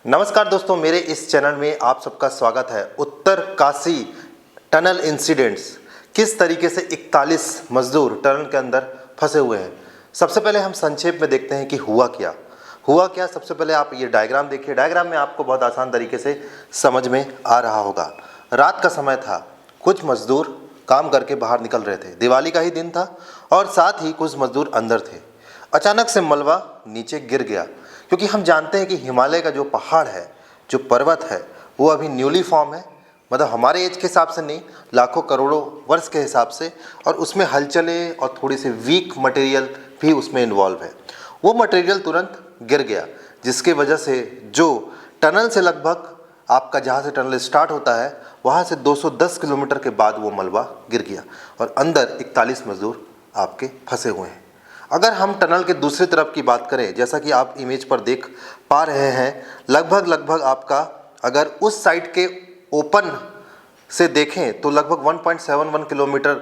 नमस्कार दोस्तों, मेरे इस चैनल में आप सबका स्वागत है। उत्तर काशी टनल इंसिडेंट्स, किस तरीके से 41 मजदूर टनल के अंदर फंसे हुए हैं। सबसे पहले हम संक्षेप में देखते हैं कि हुआ क्या। सबसे पहले आप ये डायग्राम देखिए। डायग्राम में आपको बहुत आसान तरीके से समझ में आ रहा होगा। रात का समय था, कुछ मजदूर काम करके बाहर निकल रहे थे। दिवाली का ही दिन था और साथ ही कुछ मजदूर अंदर थे। अचानक से मलबा नीचे गिर गया, क्योंकि हम जानते हैं कि हिमालय का जो पहाड़ है, जो पर्वत है, वो अभी न्यूली फॉर्म है। मतलब हमारे एज के हिसाब से नहीं, लाखों करोड़ों वर्ष के हिसाब से। और उसमें हलचलें और थोड़ी सी वीक मटेरियल भी उसमें इन्वॉल्व है। वो मटेरियल तुरंत गिर गया, जिसके वजह से जो टनल से लगभग आपका जहाँ से टनल स्टार्ट होता है, वहाँ से 210 किलोमीटर के बाद वो मलबा गिर गया और अंदर 41 मजदूर आपके फंसे हुए हैं। अगर हम टनल के दूसरी तरफ की बात करें, जैसा कि आप इमेज पर देख पा रहे हैं, लगभग आपका अगर उस साइड के ओपन से देखें तो लगभग 1.71 किलोमीटर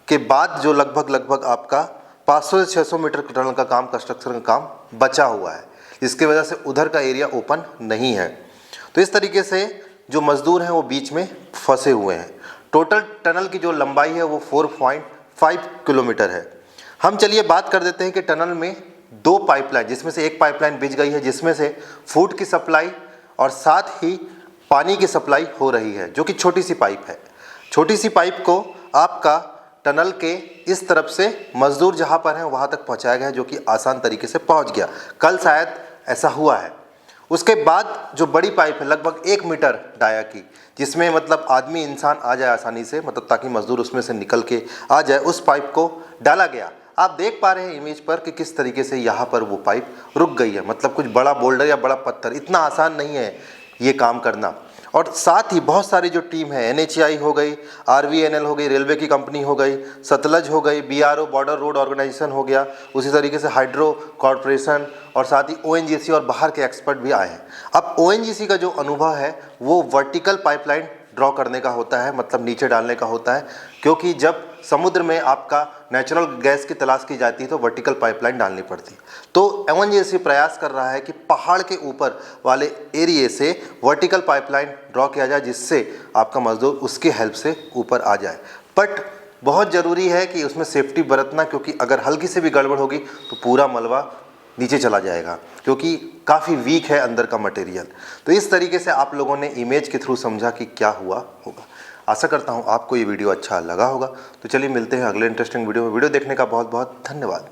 के बाद जो लगभग आपका 500 से 600 मीटर टनल का काम, कंस्ट्रक्शन का काम बचा हुआ है, जिसकी वजह से उधर का एरिया ओपन नहीं है। तो इस तरीके से जो मजदूर हैं वो बीच में फंसे हुए हैं। टोटल टनल की जो लंबाई है वो 4.5 किलोमीटर है। हम चलिए बात कर देते हैं कि टनल में 2 पाइपलाइन, जिसमें से एक पाइपलाइन बिछ गई है, जिसमें से फूड की सप्लाई और साथ ही पानी की सप्लाई हो रही है, जो कि छोटी सी पाइप है। छोटी सी पाइप को आपका टनल के इस तरफ से मजदूर जहां पर हैं वहां तक पहुंचाया गया है, जो कि आसान तरीके से पहुंच गया। कल शायद ऐसा हुआ है। उसके बाद जो बड़ी पाइप है लगभग 1 मीटर डाया की, जिसमें मतलब आदमी इंसान आ जाए आसानी से, मतलब ताकि मजदूर उसमें से निकल के आ जाए, उस पाइप को डाला गया। आप देख पा रहे हैं इमेज पर कि किस तरीके से यहाँ पर वो पाइप रुक गई है। मतलब कुछ बड़ा बोल्डर या बड़ा पत्थर, इतना आसान नहीं है ये काम करना। और साथ ही बहुत सारी जो टीम है, NHAI हो गई, RVNL हो गई, रेलवे की कंपनी हो गई, सतलज हो गई, BRO बॉर्डर रोड ऑर्गेनाइजेशन हो गया, उसी तरीके से हाइड्रो कॉरपोरेशन और साथ ही ONGC और बाहर के एक्सपर्ट भी आए हैं। अब ONGC का जो अनुभव है वो वर्टिकल पाइपलाइन ड्रॉ करने का होता है, मतलब नीचे डालने का होता है, क्योंकि जब समुद्र में आपका नेचुरल गैस की तलाश की जाती है तो वर्टिकल पाइपलाइन डालनी पड़ती है। तो ONGC प्रयास कर रहा है कि पहाड़ के ऊपर वाले एरिया से वर्टिकल पाइपलाइन ड्रॉ किया जाए, जिससे आपका मजदूर उसकी हेल्प से ऊपर आ जाए। बट बहुत ज़रूरी है कि उसमें सेफ्टी बरतना, क्योंकि अगर हल्की से भी गड़बड़ होगी तो पूरा मलबा नीचे चला जाएगा, क्योंकि काफ़ी वीक है अंदर का मटेरियल। तो इस तरीके से आप लोगों ने इमेज के थ्रू समझा कि क्या हुआ होगा। आशा करता हूँ आपको ये वीडियो अच्छा लगा होगा। तो चलिए मिलते हैं अगले इंटरेस्टिंग वीडियो में। वीडियो देखने का बहुत बहुत धन्यवाद।